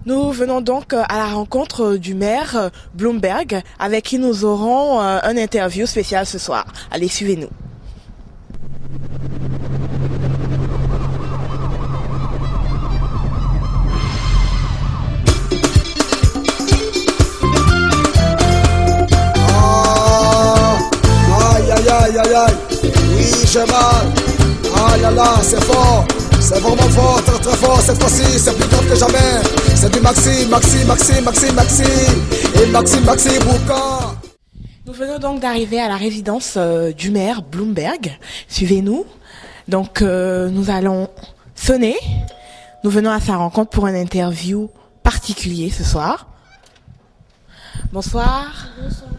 Nous venons donc à la rencontre du maire Bloomberg, avec qui nous aurons un interview spécial ce soir. Allez, suivez-nous. Aïe, aïe, aïe, aïe, aïe. Oui, j'ai mal. Ah là là, c'est fort. C'est vraiment fort, très très fort. Cette fois-ci, c'est plus grave que jamais. C'est du Maxi, Maxi, Maxi, Maxi, Maxi. Et Maxi, Maxi, Boucan. Nous venons donc d'arriver à la résidence du maire Bloomberg. Suivez-nous. Donc, nous allons sonner. Nous venons à sa rencontre pour une interview particulier ce soir. Bonsoir. Bonsoir.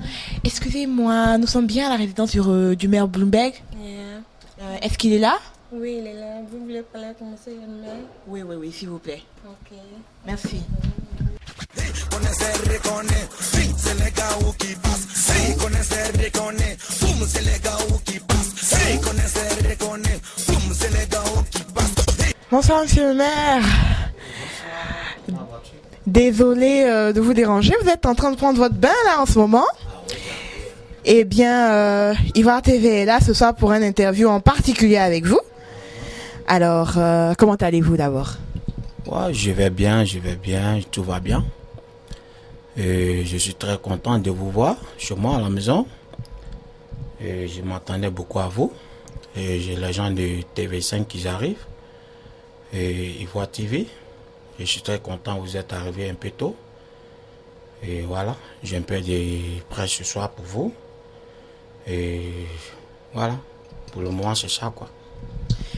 Excusez-moi, nous sommes bien à la résidence du maire Bloomberg. Yeah. Est-ce qu'il est là? Oui, il est là. Vous voulez parler avec monsieur Yanmel? Oui, s'il vous plaît. Ok. Merci. Bonsoir, monsieur le maire. Désolé de vous déranger, vous êtes en train de prendre votre bain là en ce moment. Eh bien, Ivoire TV est là ce soir pour une interview en particulier avec vous. Alors, comment allez-vous d'abord? Ouais, je vais bien, tout va bien. Et je suis très content de vous voir chez moi à la maison. Et je m'attendais beaucoup à vous. Et j'ai les gens de TV5 qui arrivent. Et Ivoire TV. Et je suis très content, vous êtes arrivés un peu tôt. Et voilà, j'ai un peu de presse ce soir pour vous. Et voilà, pour le moment c'est ça quoi.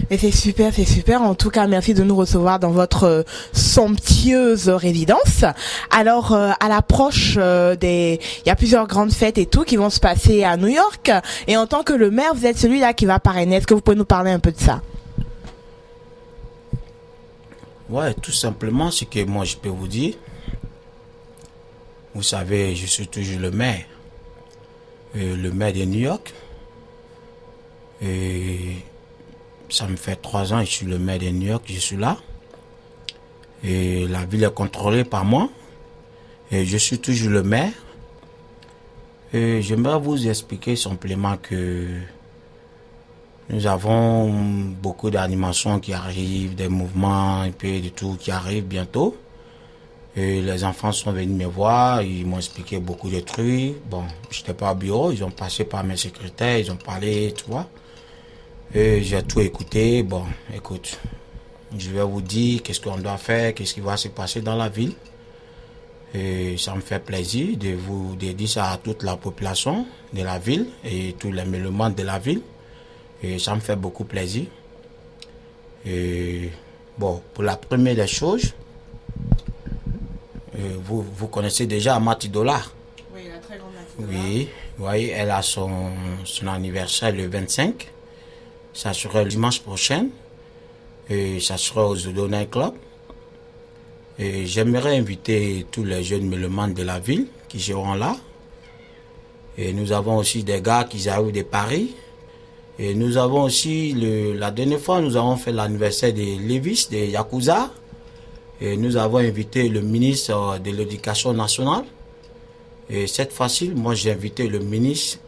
Mais c'est super, c'est super. En tout cas, merci de nous recevoir dans votre somptueuse résidence. Alors, à l'approche il y a plusieurs grandes fêtes et tout qui vont se passer à New York. Et en tant que le maire, vous êtes celui-là qui va parrainer. Est-ce que vous pouvez nous parler un peu de ça? Ouais, tout simplement, ce que moi je peux vous dire. Vous savez, je suis toujours le maire de New York. Et ça me fait 3 ans que je suis le maire de New York, je suis là. Et la ville est contrôlée par moi. Et je suis toujours le maire. Et j'aimerais vous expliquer simplement que nous avons beaucoup d'animations qui arrivent, des mouvements, un peu de tout qui arrive bientôt. Et les enfants sont venus me voir, ils m'ont expliqué beaucoup de trucs. Bon, je n'étais pas au bureau, ils ont passé par mes secrétaires, ils ont parlé, tu vois. Et j'ai tout écouté. Bon, écoute, je vais vous dire qu'est-ce qu'on doit faire, qu'est-ce qui va se passer dans la ville. Et ça me fait plaisir de dire ça à toute la population de la ville et tous les éléments de la ville. Et ça me fait beaucoup plaisir. Et bon, pour la première des choses, vous connaissez déjà Amati Dollar. Oui, la très grande Amati Dollar. Oui, vous voyez, elle a son anniversaire le 25. Ça sera le dimanche prochain. Et ça sera au Zodo Night Club. Et j'aimerais inviter tous les jeunes mélomanes de la ville qui seront là. Et nous avons aussi des gars qui arrivent de Paris. Et nous avons aussi, la dernière fois, nous avons fait l'anniversaire de Levis, de Yakuza. Et nous avons invité le ministre de l'Éducation nationale. Et cette fois-ci, moi j'ai invité le ministre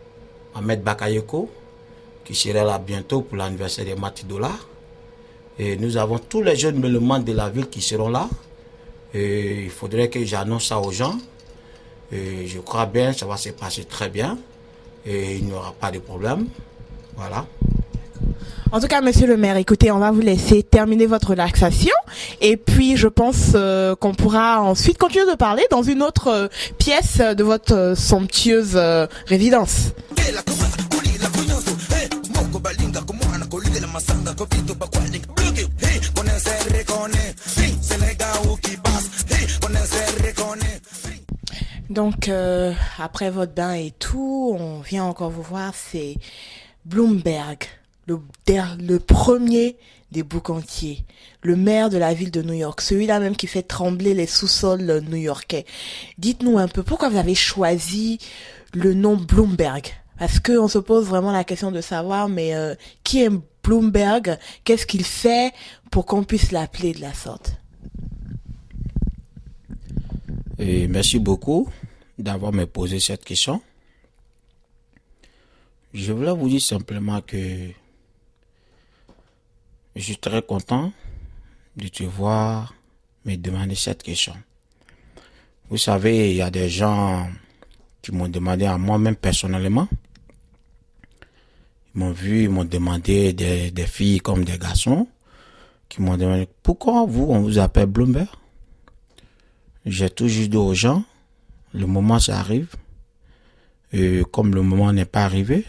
Ahmed Bakayoko, qui sera là bientôt pour l'anniversaire de Mati Dollar. Et nous avons tous les jeunes mélomanes de la ville qui seront là. Et il faudrait que j'annonce ça aux gens. Et je crois bien que ça va se passer très bien. Et il n'y aura pas de problème. Voilà. En tout cas, monsieur le maire, écoutez, on va vous laisser terminer votre relaxation. Et puis, je pense qu'on pourra ensuite continuer de parler dans une autre pièce de votre somptueuse résidence. Donc, après votre bain et tout, on vient encore vous voir, c'est Bloomberg, le premier des boucantiers, le maire de la ville de New York, celui-là même qui fait trembler les sous-sols new-yorkais. Dites-nous un peu, pourquoi vous avez choisi le nom Bloomberg? Parce qu'on se pose vraiment la question de savoir, mais qui est Bloomberg? Qu'est-ce qu'il fait pour qu'on puisse l'appeler de la sorte? Et merci beaucoup d'avoir me posé cette question. Je voulais vous dire simplement que je suis très content de te voir me demander cette question. Vous savez, il y a des gens qui m'ont demandé à moi-même personnellement. Ils m'ont vu, ils m'ont demandé des filles comme des garçons qui m'ont demandé pourquoi on vous appelle Bloomberg. J'ai toujours dit aux gens, le moment ça arrive. Et comme le moment n'est pas arrivé,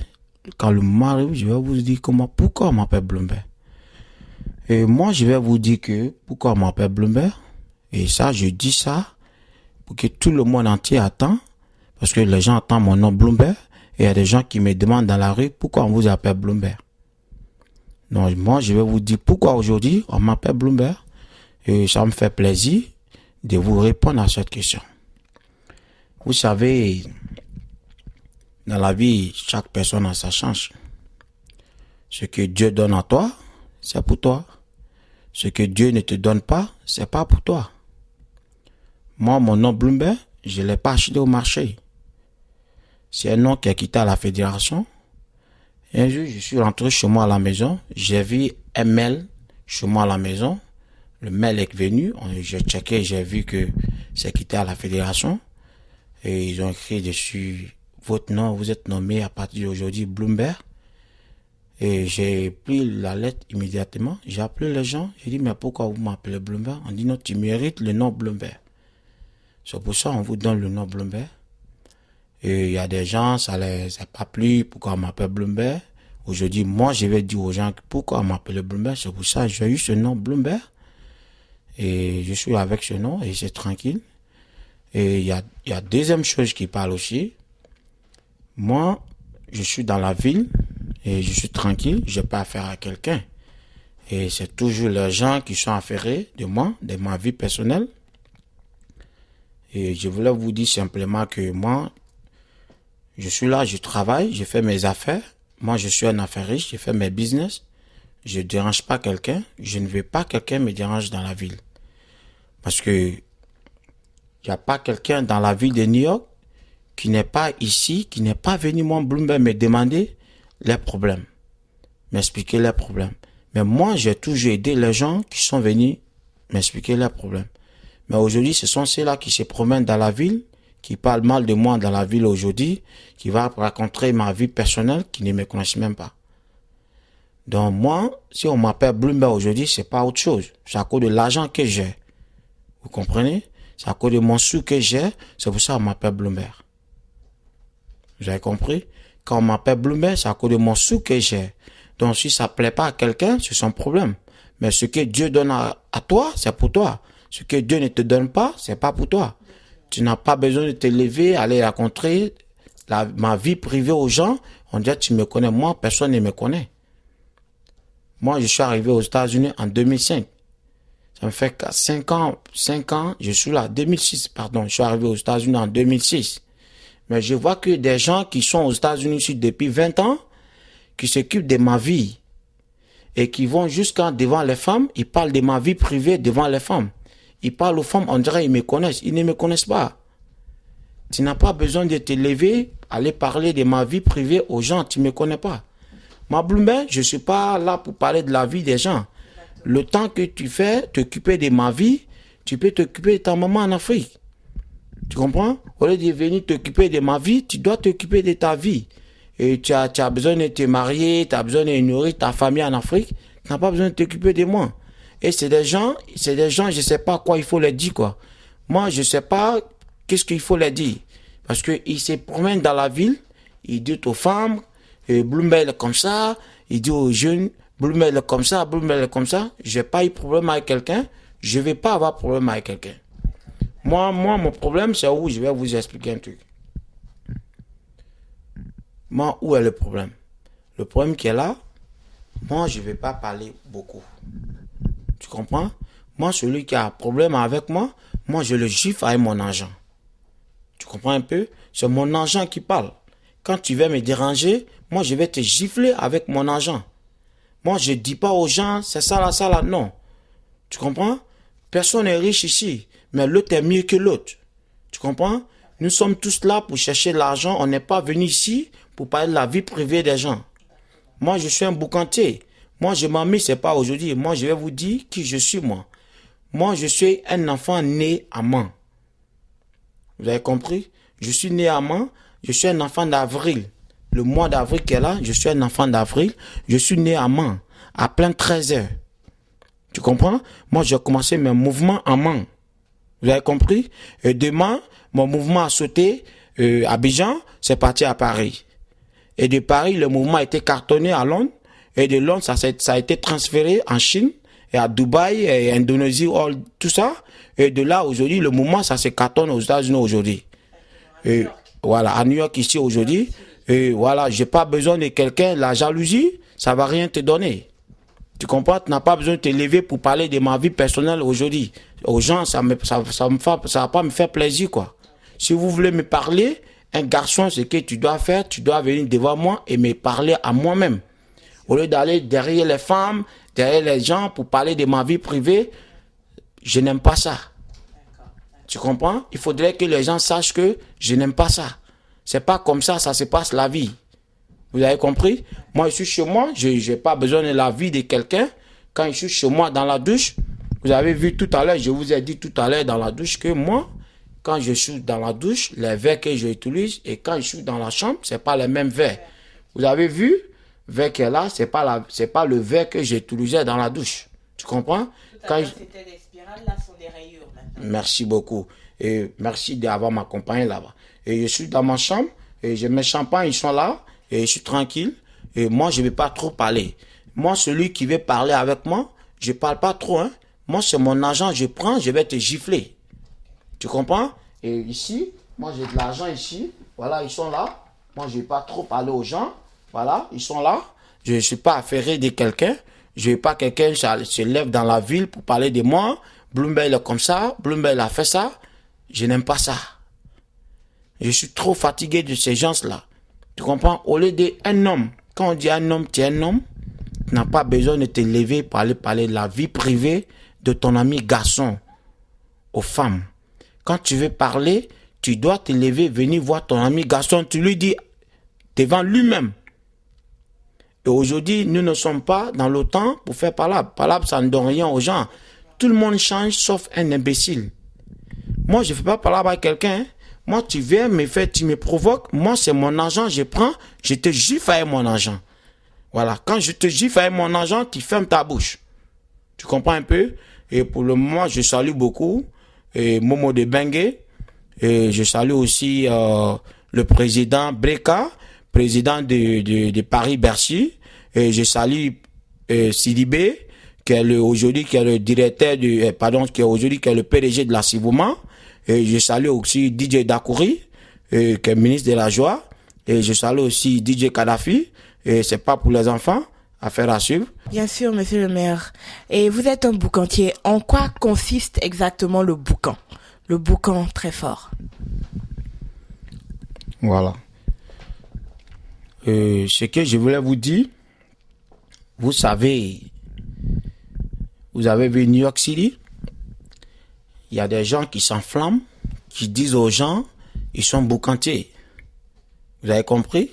quand le moment arrive, je vais vous dire pourquoi on m'appelle Bloomberg. Et moi, je vais vous dire que pourquoi on m'appelle Bloomberg. Et ça, je dis ça pour que tout le monde entier attend. Parce que les gens attendent mon nom Bloomberg. Et il y a des gens qui me demandent dans la rue pourquoi on vous appelle Bloomberg. Donc, moi, je vais vous dire pourquoi aujourd'hui on m'appelle Bloomberg. Et ça me fait plaisir de vous répondre à cette question. Vous savez, dans la vie, chaque personne a sa chance. Ce que Dieu donne à toi, c'est pour toi. Ce que Dieu ne te donne pas, c'est pas pour toi. Moi, mon nom Bloomberg, je l'ai pas acheté au marché. C'est un nom qui est quitté à la fédération. Et un jour, je suis rentré chez moi à la maison. J'ai vu un mail chez moi à la maison. Le mail est venu. J'ai checké, j'ai vu que c'est quitté à la fédération. Et ils ont écrit dessus, votre nom, vous êtes nommé à partir d'aujourd'hui Bloomberg. Et j'ai pris la lettre immédiatement. J'ai appelé les gens. J'ai dit, mais pourquoi vous m'appelez Bloomberg? On dit, non, tu mérites le nom Bloomberg. C'est pour ça qu'on vous donne le nom Bloomberg. Et il y a des gens, ça les a pas plu, pourquoi on m'appelle Bloomberg. Aujourd'hui, moi, je vais dire aux gens pourquoi on m'appelle Bloomberg. C'est pour ça que j'ai eu ce nom Bloomberg. Et je suis avec ce nom et c'est tranquille. Et il y a deuxième chose qui parle aussi. Moi, je suis dans la ville et je suis tranquille. Je n'ai pas affaire à quelqu'un. Et c'est toujours les gens qui sont affairés de moi, de ma vie personnelle. Et je voulais vous dire simplement que moi, je suis là, je travaille, je fais mes affaires. Moi, je suis un affairiste, je fais mes business. Je ne dérange pas quelqu'un. Je ne veux pas que quelqu'un me dérange dans la ville. Parce que il n'y a pas quelqu'un dans la ville de New York qui n'est pas ici, qui n'est pas venu, moi, Bloomberg, me demander les problèmes. M'expliquer les problèmes. Mais moi, j'ai toujours aidé les gens qui sont venus m'expliquer leurs problèmes. Mais aujourd'hui, ce sont ceux-là qui se promènent dans la ville, qui parlent mal de moi dans la ville aujourd'hui, qui vont raconter ma vie personnelle, qui ne me connaissent même pas. Donc moi, si on m'appelle Bloomberg aujourd'hui, c'est pas autre chose. C'est à cause de l'argent que j'ai. Vous comprenez? C'est à cause de mon sou que j'ai. C'est pour ça qu'on m'appelle Bloomberg. Vous avez compris? Quand on m'appelle Bloomberg, c'est à cause de mon sou que j'ai. Donc si ça plaît pas à quelqu'un, c'est son problème. Mais ce que Dieu donne à toi, c'est pour toi. Ce que Dieu ne te donne pas, c'est pas pour toi. Tu n'as pas besoin de te lever, aller raconter ma vie privée aux gens. On dit, tu me connais. Moi, personne ne me connaît. Moi, je suis arrivé aux États-Unis en 2005. Ça me fait 5 ans, je suis là, 2006, pardon. Je suis arrivé aux États-Unis en 2006. Mais je vois que des gens qui sont aux États-Unis ici depuis 20 ans, qui s'occupent de ma vie, et qui vont jusqu'à devant les femmes, ils parlent de ma vie privée devant les femmes. Ils parlent aux femmes, on dirait qu'ils me connaissent. Ils ne me connaissent pas. Tu n'as pas besoin de te lever, aller parler de ma vie privée aux gens, tu ne me connais pas. Ma Bloomberg, je ne suis pas là pour parler de la vie des gens. Le temps que tu fais, t'occuper de ma vie, tu peux t'occuper de ta maman en Afrique. Tu comprends? Au lieu de venir t'occuper de ma vie, tu dois t'occuper de ta vie. Et tu as besoin de te marier, tu as besoin de nourrir ta famille en Afrique, tu n'as pas besoin de t'occuper de moi. Et c'est des gens, je ne sais pas quoi il faut leur dire, quoi. Moi, je ne sais pas qu'est-ce qu'il faut leur dire. Parce qu'ils se promènent dans la ville, ils disent aux femmes, Bloomberg est comme ça, ils disent aux jeunes, Bloomberg est comme ça, Bloomberg est comme ça. Je n'ai pas eu de problème avec quelqu'un, je ne vais pas avoir de problème avec quelqu'un. Moi, mon problème, c'est où je vais vous expliquer un truc. Moi, où est le problème? Le problème qui est là, moi, je ne vais pas parler beaucoup. Tu comprends? Moi, celui qui a un problème avec moi, je le gifle avec mon argent. Tu comprends un peu? C'est mon argent qui parle. Quand tu veux me déranger, moi, je vais te gifler avec mon argent. Moi, je ne dis pas aux gens, c'est ça là, non. Tu comprends? Personne n'est riche ici, mais l'autre est mieux que l'autre. comprends? Nous sommes tous là pour chercher l'argent. On n'est pas venu ici pour parler de la vie privée des gens. Moi, je suis un boucantier. Moi, je m'en mets, c'est pas aujourd'hui. Moi, je vais vous dire qui je suis, moi. Moi, je suis un enfant né à Mans. Vous avez compris? Je suis né à Mans. Je suis un enfant d'avril. Le mois d'avril qui est là, je suis un enfant d'avril. Je suis né à Mans, à plein 13 heures. Tu comprends? Moi, j'ai commencé mes mouvements à Mans. Vous avez compris? Et demain, mon mouvement a sauté à Abidjan, c'est parti à Paris. Et de Paris, le mouvement a été cartonné à Londres. Et de Londres, ça a été transféré en Chine, et à Dubaï, et Indonésie, tout ça. Et de là, aujourd'hui, le mouvement, ça se cartonne aux États-Unis aujourd'hui. Et voilà, à New York, ici, aujourd'hui. Et voilà, j'ai pas besoin de quelqu'un. La jalousie, ça va rien te donner. Tu comprends? Tu n'as pas besoin de te lever pour parler de ma vie personnelle aujourd'hui. Aux gens, ça va pas me faire plaisir, quoi. Si vous voulez me parler, un garçon, ce que tu dois faire, tu dois venir devant moi et me parler à moi-même. Au lieu d'aller derrière les femmes, derrière les gens pour parler de ma vie privée, je n'aime pas ça. Tu comprends? Il faudrait que les gens sachent que je n'aime pas ça. C'est pas comme ça se passe la vie. Vous avez compris? Moi, je suis chez moi, je n'ai pas besoin de la vie de quelqu'un. Quand je suis chez moi dans la douche, vous avez vu tout à l'heure, je vous ai dit tout à l'heure dans la douche que moi, quand je suis dans la douche, les verres que j'utilise et quand je suis dans la chambre, c'est pas les mêmes verres. Vous avez vu? Verre qui est là, c'est pas le verre que j'utilisais dans la douche. Tu comprends? C'était des spirales, là, sont des rayures maintenant. Merci beaucoup. Et merci d'avoir m'accompagné là-bas. Et je suis dans ma chambre, et j'ai mes champagnes, ils sont là, et je suis tranquille. Et moi, je ne vais pas trop parler. Moi, celui qui veut parler avec moi, je ne parle pas trop. Hein. Moi, c'est mon argent, je prends, je vais te gifler. Tu comprends? Et ici, moi, j'ai de l'argent ici. Voilà, ils sont là. Moi, je ne vais pas trop parler aux gens. Voilà, ils sont là. Je ne suis pas affairé de quelqu'un. Je ne veux pas quelqu'un se lève dans la ville pour parler de moi. Bloomberg est comme ça. Bloomberg a fait ça. Je n'aime pas ça. Je suis trop fatigué de ces gens-là. Tu comprends? Au lieu d'un homme, quand on dit un homme, tu es un homme, tu n'as pas besoin de te lever pour aller parler de la vie privée de ton ami garçon aux femmes. Quand tu veux parler, tu dois te lever, venir voir ton ami garçon. Tu lui dis devant lui-même. Et aujourd'hui, nous ne sommes pas dans le temps pour faire palabre. Palabre, ça ne donne rien aux gens. Tout le monde change sauf un imbécile. Moi, je ne fais pas palabre avec quelqu'un. Hein. Moi, tu viens me faire, tu me provoques. Moi, c'est mon argent, je prends, je te gifle avec mon argent. Voilà. Quand je te gifle avec mon argent, tu fermes ta bouche. Tu comprends un peu? Et pour le moment, je salue beaucoup Momo de Bengue. Et je salue aussi le président Breka, président de Paris-Bercy. Et je salue Sidibé, qui est aujourd'hui qui est le directeur qui est aujourd'hui qui est le PDG de la Civouma. Et je salue aussi DJ Dakouri, qui est ministre de la Joie. Et je salue aussi DJ Kadhafi. Et c'est pas pour les enfants, affaire à suivre. Bien sûr, monsieur le maire. Et vous êtes un boucantier. En quoi consiste exactement le boucan? Le boucan très fort. Voilà. Ce que je voulais vous dire, vous savez, vous avez vu New York City, il y a des gens qui s'enflamment, qui disent aux gens, ils sont boucantiers. Vous avez compris?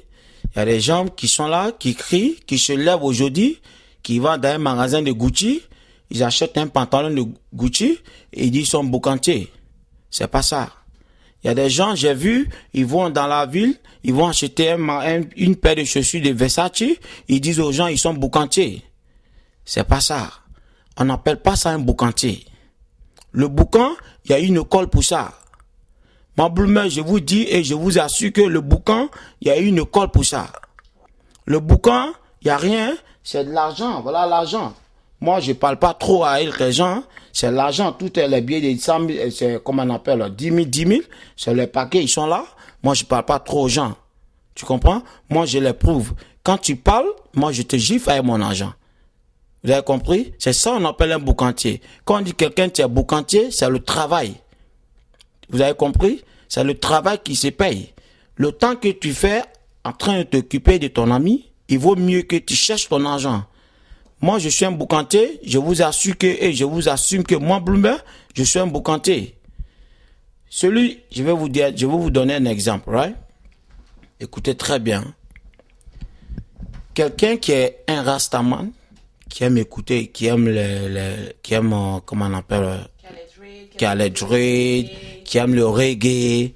Il y a des gens qui sont là, qui crient, qui se lèvent aujourd'hui, qui vont dans un magasin de Gucci, ils achètent un pantalon de Gucci et ils disent qu'ils sont boucantiers. C'est pas ça. Il y a des gens, j'ai vu, ils vont dans la ville, ils vont acheter une paire de chaussures de Versace, ils disent aux gens, ils sont boucantiers. C'est pas ça. On n'appelle pas ça un boucantier. Le boucan, il y a une école pour ça. Ma Bloomer, je vous dis et je vous assure que le boucan, il y a une école pour ça. Le boucan, il n'y a rien, c'est de l'argent. Voilà l'argent. Moi, je ne parle pas trop à les gens. C'est l'argent, tout est les billets de 100 000, c'est comme on appelle, 10 000. C'est les paquets, ils sont là. Moi, je ne parle pas trop aux gens. Tu comprends? Moi, je les prouve. Quand tu parles, moi, je te gifle avec mon argent. Vous avez compris? C'est ça qu'on appelle un boucantier. Quand on dit quelqu'un qui est boucantier, c'est le travail. Vous avez compris? C'est le travail qui se paye. Le temps que tu fais en train de t'occuper de ton ami, il vaut mieux que tu cherches ton argent. Moi, je suis un boucantier. Je vous assure que, et je vous assume que moi, Bloomberg, je suis un boucantier. je vais vous donner un exemple, right? Écoutez très bien. Quelqu'un qui est un rastaman, qui aime écouter, qui aime comment on appelle, qui a les dreads, qui aime le reggae.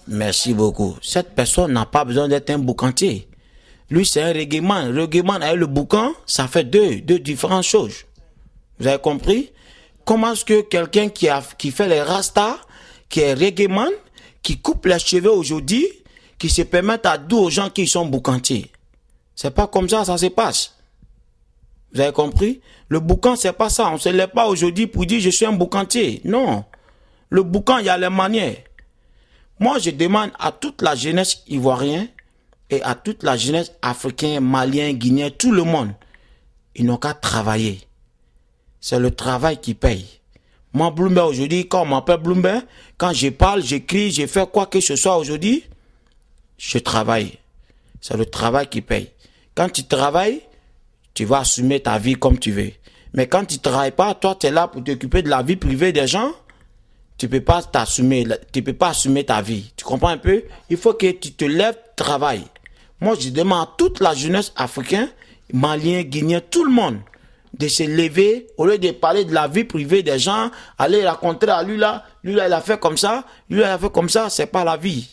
Merci beaucoup. Cette personne n'a pas besoin d'être un boucantier. Lui, c'est un reggae man. Reggae man avec le boucan, ça fait deux différentes choses. Vous avez compris? Comment est-ce que quelqu'un qui fait les rastas, qui est reggae man, qui coupe les cheveux aujourd'hui, qui se permet à dire aux gens qui sont boucantiers? C'est pas comme ça se passe. Vous avez compris? Le boucan, c'est pas ça. On se lève pas aujourd'hui pour dire je suis un boucantier. Non. Le boucan, il y a les manières. Moi, je demande à toute la jeunesse ivoirienne et à toute la jeunesse africaine, malienne, guinéenne, tout le monde, ils n'ont qu'à travailler. C'est le travail qui paye. Moi, Bloomberg, aujourd'hui, quand on m'appelle Bloomberg, quand je parle, j'écris, je fais quoi que ce soit aujourd'hui, je travaille. C'est le travail qui paye. Quand tu travailles, tu vas assumer ta vie comme tu veux. Mais quand tu ne travailles pas, toi, tu es là pour t'occuper de la vie privée des gens, tu peux pas assumer ta vie. Tu comprends un peu? Il faut que tu te lèves, travailles. Moi, je demande à toute la jeunesse africaine, malien, guinéen, tout le monde, de se lever, au lieu de parler de la vie privée des gens, aller raconter à lui là, il a fait comme ça, lui là, il a fait comme ça, c'est pas la vie.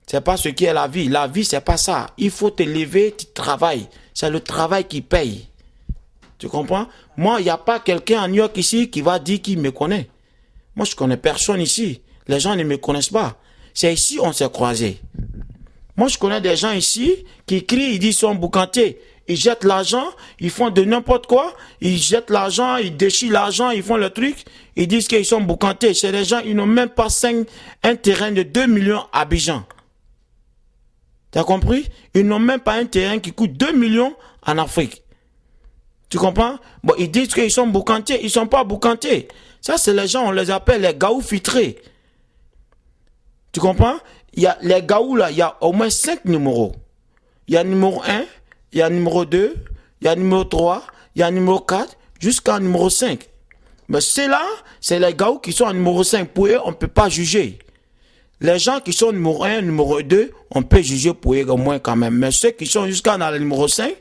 C'est pas ce qui est la vie. La vie, c'est pas ça. Il faut te lever, tu travailles. C'est le travail qui paye. Tu comprends? Moi, il n'y a pas quelqu'un à New York ici qui va dire qu'il me connaît. Moi, je connais personne ici. Les gens ne me connaissent pas. C'est ici on s'est croisés. Moi, je connais des gens ici qui crient, ils disent qu'ils sont boucantiers. Ils jettent l'argent, ils font de n'importe quoi. Ils jettent l'argent, ils déchirent l'argent, ils font le truc. Ils disent qu'ils sont boucantiers. C'est des gens, ils n'ont même pas un terrain de 2 millions à Abidjan. T'as compris? Ils n'ont même pas un terrain qui coûte 2 millions en Afrique. Tu comprends? Bon, ils disent qu'ils sont boucantiers. Ils ne sont pas boucantiers. Ça, c'est les gens, on les appelle les gaous filtrés. Tu comprends? Il y a les gaous là, il y a au moins 5 numéros. Il y a numéro 1, il y a numéro 2, il y a numéro 3, il y a numéro 4, jusqu'à numéro 5. Mais ceux-là, c'est les gaous qui sont en numéro 5. Pour eux, on ne peut pas juger. Les gens qui sont numéro 1, numéro 2, on peut juger pour eux au moins quand même. Mais ceux qui sont jusqu'à dans le numéro 5,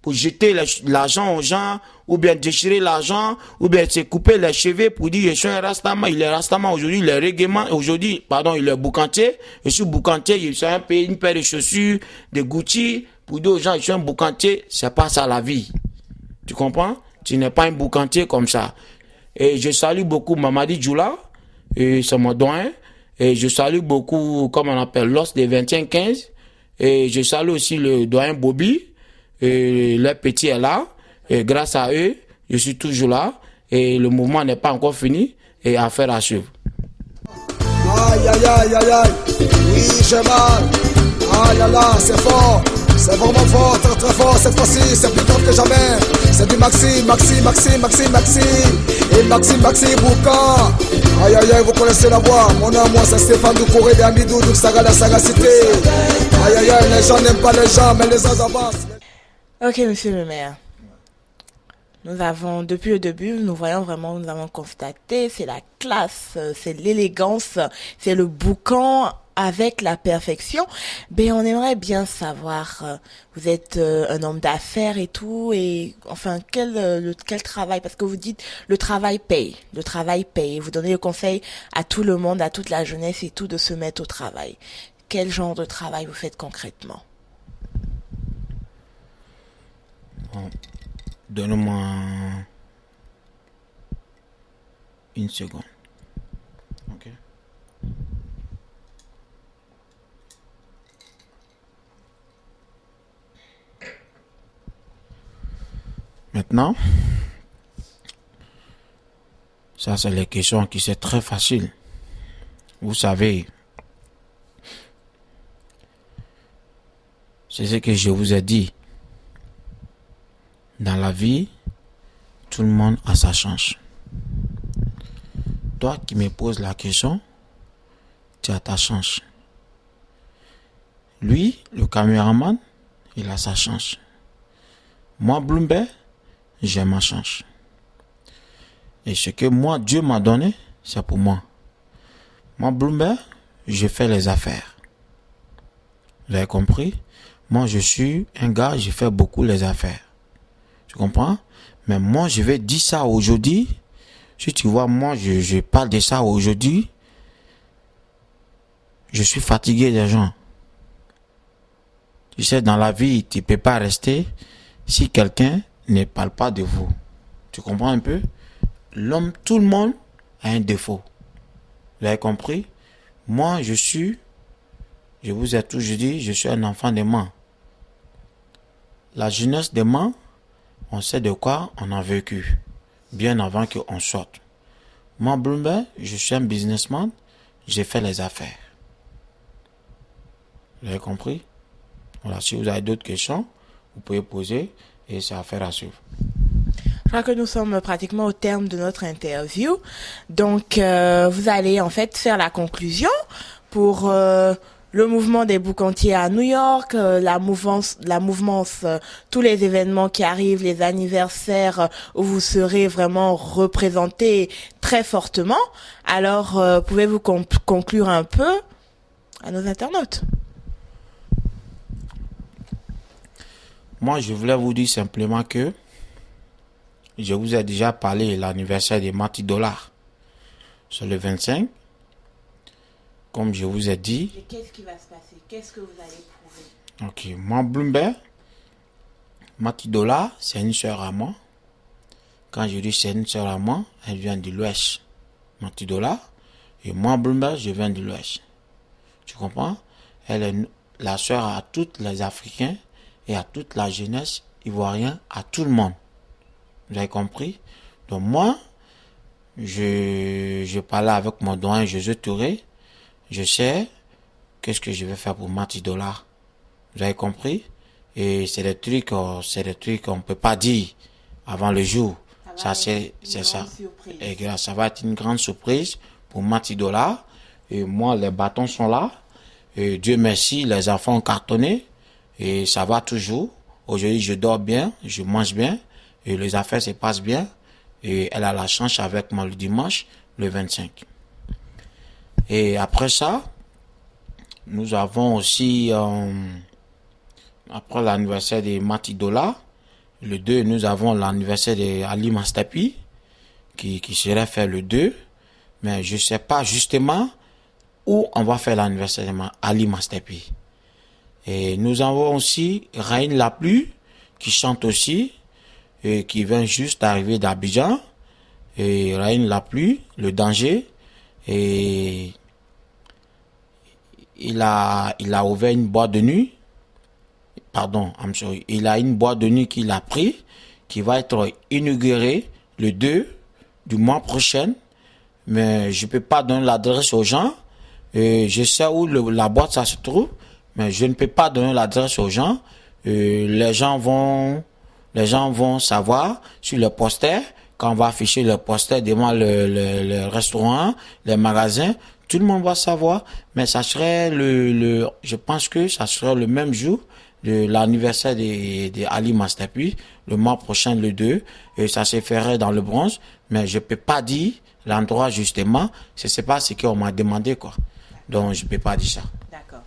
pour jeter l'argent aux gens, ou bien déchirer l'argent, ou bien se couper les cheveux pour dire je suis un rastaman, il est rastaman aujourd'hui, il est règlement, aujourd'hui, pardon, il est boucantier, je suis boucantier, il suis une paire de chaussures, de Gucci, pour dire aux gens je suis un boucantier, c'est pas ça la vie. Tu comprends? Tu n'es pas un boucantier comme ça. Et je salue beaucoup Mamadi Djoula, et c'est mon doyen, et je salue beaucoup, comme on appelle, l'os des 21-15, et je salue aussi le doyen Bobby, et le petit est là, et grâce à eux, je suis toujours là, et le mouvement n'est pas encore fini, et affaire à suivre. Aïe aïe aïe aïe aïe, oui j'ai mal, aïe là là c'est fort, c'est vraiment fort, très très fort cette fois-ci, c'est plus fort que jamais, c'est du Maxi, et Maxi Boucan, aïe aïe aïe vous connaissez la voix, mon nom moi c'est Stéphane Doucouré de Amidou, donc Saga la sagacité, aïe aïe aïe les gens n'aiment pas les gens, mais les gens avancent. Ok, monsieur le maire. Nous avons, depuis le début, nous avons constaté, c'est la classe, c'est l'élégance, c'est le boucan avec la perfection. Ben, on aimerait bien savoir, vous êtes un homme d'affaires et tout, et enfin, quel travail, parce que vous dites, le travail paye, vous donnez le conseil à tout le monde, à toute la jeunesse et tout, de se mettre au travail. Quel genre de travail vous faites concrètement? Bon, donne-moi une seconde. Ok. Maintenant, ça c'est les questions qui sont très faciles. Vous savez, c'est ce que je vous ai dit. Dans la vie, tout le monde a sa chance. Toi qui me poses la question, tu as ta chance. Lui, le caméraman, il a sa chance. Moi, Bloomberg, j'ai ma chance. Et ce que moi, Dieu m'a donné, c'est pour moi. Moi, Bloomberg, je fais les affaires. Vous avez compris? Moi, je suis un gars, je fais beaucoup les affaires. Tu comprends? Mais moi, je vais dire ça aujourd'hui. Si tu vois, moi, je parle de ça aujourd'hui. Je suis fatigué des gens. Tu sais, dans la vie, tu ne peux pas rester si quelqu'un ne parle pas de vous. Tu comprends un peu? L'homme, tout le monde a un défaut. Vous avez compris? Moi, je vous ai toujours dit, je suis un enfant des Mans. La jeunesse des Mans, on sait de quoi on a vécu, bien avant qu'on sorte. Moi, Bloomberg, je suis un businessman, j'ai fait les affaires. Vous avez compris? Voilà, si vous avez d'autres questions, vous pouvez poser et c'est affaire à suivre. Je crois que nous sommes pratiquement au terme de notre interview. Donc, vous allez en fait faire la conclusion pour le mouvement des boucantiers à New York, la mouvance, tous les événements qui arrivent, les anniversaires où vous serez vraiment représentés très fortement. Alors, pouvez-vous conclure un peu à nos internautes? Moi, je voulais vous dire simplement que je vous ai déjà parlé de l'anniversaire de Mati Dollar. C'est le 25. Comme je vous ai dit. Et qu'est-ce qui va se passer? Qu'est-ce que vous allez prouver? Ok, moi, Bloomberg, Mati Dollar, c'est une sœur à moi. Quand je dis c'est une sœur à moi, elle vient de l'Ouest. Mati Dollar. Et moi, Bloomberg, je viens de l'Ouest. Tu comprends? Elle est la sœur à tous les Africains et à toute la jeunesse ivoirienne, à tout le monde. Vous avez compris? Donc moi, je parlais avec mon doyen José Touré. Je sais qu'est-ce que je vais faire pour Mati Dollar. Vous avez compris? Et c'est des trucs qu'on ne peut pas dire avant le jour. Ça c'est ça. Et ça va être une grande surprise pour Mati Dollar. Et moi, les bâtons sont là. Et Dieu merci, les enfants ont cartonné. Et ça va toujours. Aujourd'hui, je dors bien, je mange bien. Et les affaires se passent bien. Et elle a la chance avec moi le dimanche, le 25. Et après ça, nous avons aussi, après l'anniversaire de Mati Dollar, le 2, nous avons l'anniversaire de Ali Mastapi, qui serait fait le 2. Mais je ne sais pas justement où on va faire l'anniversaire de Ali Mastapi. Et nous avons aussi Rain Laplu, qui chante aussi, et qui vient juste d'arriver d'Abidjan. Et Rain Laplu, le danger. Et il a ouvert une boîte de nuit. Pardon, il a une boîte de nuit qu'il a pris, qui va être inaugurée le 2 du mois prochain. Mais je peux pas donner l'adresse aux gens. Et je sais où la boîte ça se trouve, mais je ne peux pas donner l'adresse aux gens. Les gens vont savoir sur le poster, quand on va afficher le poster devant le restaurant, les magasins, tout le monde va savoir. Mais ça serait je pense que ça serait le même jour de l'anniversaire de Ali Mastapi, le mois prochain, le 2, et ça se ferait dans le Bronx, mais je peux pas dire l'endroit justement, je sais pas ce qu'on m'a demandé, quoi. Donc, je peux pas dire ça. D'accord.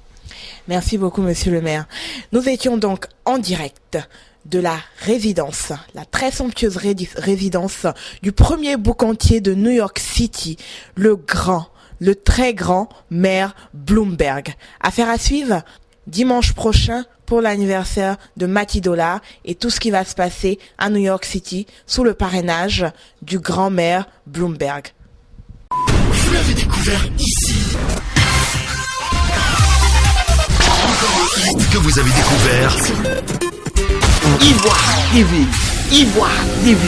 Merci beaucoup, monsieur le maire. Nous étions donc en direct de la résidence, la très somptueuse résidence du premier boucantier de New York City, le très grand maire Bloomberg. Affaire à suivre dimanche prochain pour l'anniversaire de Mati Dollar et tout ce qui va se passer à New York City sous le parrainage du grand maire Bloomberg. Vous l'avez découvert ici. Encore un hit que vous avez découvert. Ivoire TV.